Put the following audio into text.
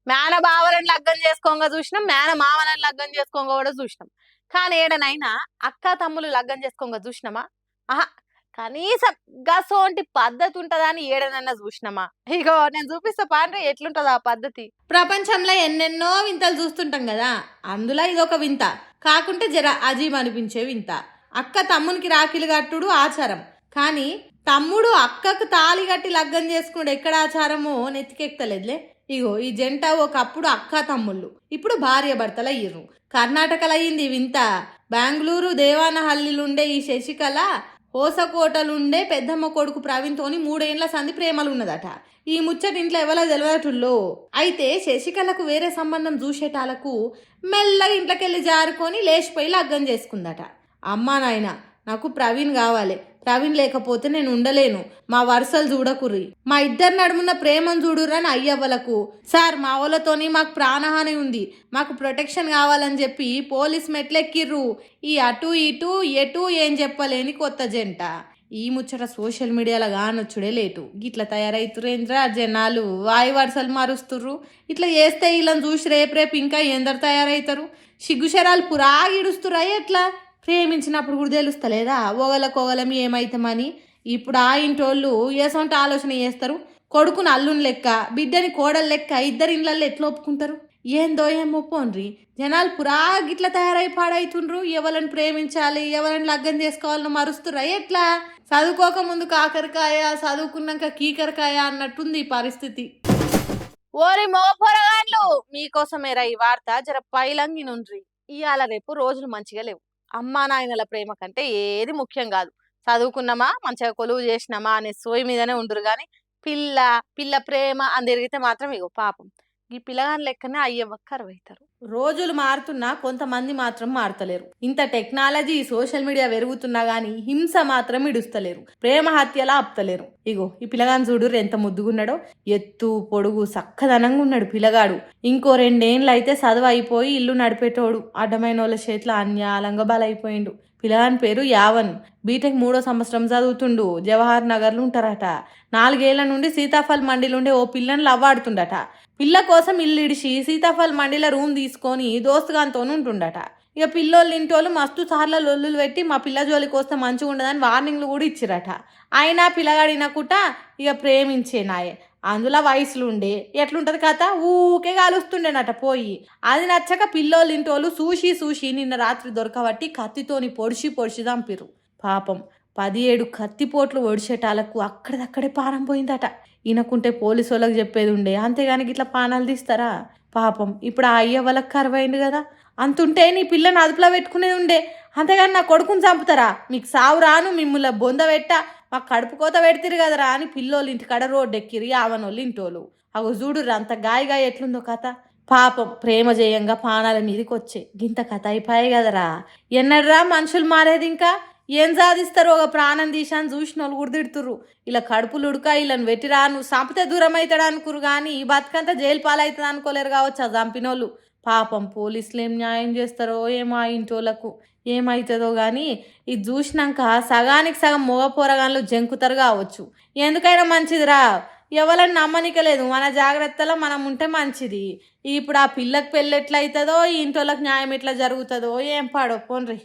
మేన బావలను లగ్గం చేసుకోంగా చూసినాం, మేన మామలను లగ్గం చేసుకోంగా కూడా చూసినాం. కానీ ఏడనైనా అక్క తమ్ములు లగ్గం చేసుకోంగా చూసినామా? ఆహా, కనీసం గసోంటి పద్ధతి ఉంటదని ఏడనన్నా చూసినామా? ఇగో నేను చూపిస్తా పాండ్రి ఎట్లుంటది ఆ పద్ధతి. ప్రపంచంలో ఎన్నెన్నో వింతలు చూస్తుంటాం కదా, అందులో ఇదొక వింత. కాకుంటే జర అజీబ్ అనిపించే వింత. అక్క తమ్మునికి రాఖీలు కట్టుడు ఆచారం, కానీ తమ్ముడు అక్కకు తాళి కట్టి లగ్గం చేసుకున్నాడు ఎక్కడ ఆచారమో నెత్తికెక్కలేదులే. ఇగో ఈ జంట ఒకప్పుడు అక్క తమ్ముళ్ళు, ఇప్పుడు భార్య భర్తలు అయ్యిర్రు. కర్ణాటకలో అయ్యింది వింత. బెంగళూరు దేవానహల్లిలుండే ఈ శశికళ హోసకోటలుండే పెద్దమ్మ కొడుకు ప్రవీణ్తోని 3 ఏళ్ల సంధి ప్రేమలు ఉన్నదట. ఈ ముచ్చట ఇంట్లో ఎవరో తెలియటుల్లో. అయితే శశికళకు వేరే సంబంధం చూసేటాలకు మెల్లగా ఇంట్లోకెళ్ళి జారుకొని లేచిపోయి లగ్గం చేసుకుందట. అమ్మా నాయన, నాకు ప్రవీణ్ కావాలి, ప్రవీణ్ లేకపోతే నేను ఉండలేను, మా వరుసలు చూడకుర్రి, మా ఇద్దరు నడుమున్న ప్రేమను చూడురని అయ్యవ్వలకు. సార్, మా వాళ్ళతోని మాకు ప్రాణహాని ఉంది, మాకు ప్రొటెక్షన్ కావాలని చెప్పి పోలీస్ మెట్లెక్కిర్రు. ఈ అటు ఇటు ఎటు ఏం చెప్పలేని కొత్త జంట. ఈ ముచ్చట సోషల్ మీడియాలో కానొచ్చుడే లేటు. ఇట్లా తయారైతురేంద్రా జనాలు, వాయి వరుసలు మారుస్తుర్రు. ఇట్లా చేస్తే వీళ్ళని చూసి రేపు ఇంకా ఎందరు తయారవుతారు? సిగ్గుశరాలు పురాగిడుస్తురా ఎట్లా? ప్రేమించినప్పుడు కూడా తెలుస్తలేదా ఒకళ్ళకొగలం ఏమైతామని? ఇప్పుడు ఆ ఇంటోళ్ళు ఏసొంటి ఆలోచన చేస్తారు. కొడుకుని అల్లుని లెక్క, బిడ్డని కోడలు లెక్క ఇద్దరు ఇళ్ళల్లో ఎట్లా ఒప్పుకుంటారు? ఏందో ఏమో పోన్రి, జనాలు పురా గిట్లా తయారై పాడైతుండ్రు. ఎవరిని ప్రేమించాలి, ఎవరిని లగ్గం చేసుకోవాలని మరుస్తురా ఎట్లా? చదువుకోక ముందు కాకరకాయ, చదువుకున్నాక కీకరకాయ అన్నట్టుంది ఈ పరిస్థితి. ఓరి మోపొరగాండ్లు, మీకోసమేరా ఈ వార్త. జర పైలంగి నుండ్రి. ఇవాళ రేపు రోజులు మంచిగా లేవు. అమ్మా నాయనల ప్రేమ కంటే ఏది ముఖ్యం కాదు. చదువుకున్నామా, మంచిగా కొలువు చేసినామా అనే సోయి మీదనే ఉండ్రు గాని పిల్ల పిల్ల ప్రేమ అని తిరిగితే మాత్రం ఇగో పాపం ఈ పిల్లగాని లెక్కనే అయ్యవ్వ కరువైతారు. రోజులు మారుతున్నా కొంతమంది మాత్రం మారతలేరు. ఇంత టెక్నాలజీ సోషల్ మీడియా పెరుగుతున్నా గానీ హింస మాత్రం ఇడుస్తలేరు. ప్రేమ హత్యలా ఆపుతలేరు. ఇగో ఈ పిల్లగాని చూడు ఎంత ముద్దుగున్నాడో. ఎత్తు పొడుగు సక్కదనంగా ఉన్నాడు పిల్లగాడు. ఇంకో 2 ఏళ్ళు అయితే చదువు అయిపోయి ఇల్లు నడిపేటోడు. అడ్డమైన వాళ్ళ చేతిలో అన్యాలంగా బలైపోయిండు. పిల్లగాని పేరు యావన్. బీటెక్ 3వ సంవత్సరం చదువుతుండు. జవహర్ నగర్లు ఉంటారట. 4 ఏళ్ల నుండి సీతాఫల్ మండిలుండే ఓ పిల్లని లవ్వాడుతుండట. పిల్ల కోసం ఇల్లు ఇడిచి సీతాఫల్ మండిలో రూమ్ తీసుకొని దోస్తుగాంతో ఉంటుండట. ఇక పిల్లోళ్ళు ఇంటోళ్ళు మస్తు సార్ల లొల్లులు పెట్టి మా పిల్ల జోలికి వస్తే మంచిగా ఉండదని వార్నింగ్లు కూడా ఇచ్చిరట. అయినా పిల్లగాడినకుట ఇక ప్రేమించేనాయే. అందులో వయసులు ఉండే ఎట్లుంటది కథ, ఊకే కాలుస్తుండేనట పోయి. అది నచ్చక పిల్లోళ్ళు ఇంటోళ్ళు చూసి నిన్న రాత్రి దొరకబట్టి కత్తితోని పొడిచి చంపిరు. పాపం 17 కత్తిపోట్లు ఒడిచేటాలకు అక్కడిదక్కడే పానం పోయిందట. ఈయనకుంటే పోలీసు వాళ్ళకి చెప్పేది ఉండే, అంతేగాని ఇట్లా పానాలు తీస్తారా? పాపం ఇప్పుడు ఆ అయ్య వాళ్ళకి కరువైంది కదా. అంతుంటే నీ పిల్లని అదుపులో పెట్టుకునేది ఉండే, అంతేగాని నా కొడుకుని చంపుతారా? మీకు సావు రాను, మిమ్మల్ని బొంద పెట్టా, మాకు కడుపు కోత పెడతారు కదరా అని పిల్లోళ్ళు ఇంటికాడ రోడ్డు ఎక్కిరి. ఆవనోళ్ళు ఇంటోళ్ళు అగో చూడుర్రు అంత గాయగా ఎట్లుందో కథ. పాపం ప్రేమ జయంగా పానాల మీదకి వచ్చే గింత కథ అయిపోయాయి కదరా. ఎన్నడరా మనుషులు మారేది? ఇంకా ఏం సాధిస్తారు? ఒక ప్రాణం తీశాను చూసిన వాళ్ళు కూడా తిడుతుర్రు. ఇలా కడుపులు ఉడక వీళ్ళని వెట్టిరా, నువ్వు చంపితే దూరం అవుతాడు అనుకురు కానీ ఈ బతుకంతా జైలు పాలవుతుంది అనుకోలేరు కావచ్చు ఆ చంపినోళ్ళు. పాపం పోలీసులు ఏం న్యాయం చేస్తారో ఏమో ఆ ఇంటోళ్ళకు ఏమవుతుందో కానీ ఇది చూసినాక సగానికి సగం మగ పోరగాన్లు జంకుతారు కావచ్చు. ఎందుకైనా మంచిదిరా, ఎవరని నమ్మనికలేదు. మన జాగ్రత్తలో మనం ఉంటే మంచిది. ఇప్పుడు ఆ పిల్లకి పెళ్ళి ఎట్లయితుందో, ఈ ఇంటోళ్ళకి న్యాయం ఎట్లా జరుగుతుందో ఏం పాడో పోన్రి.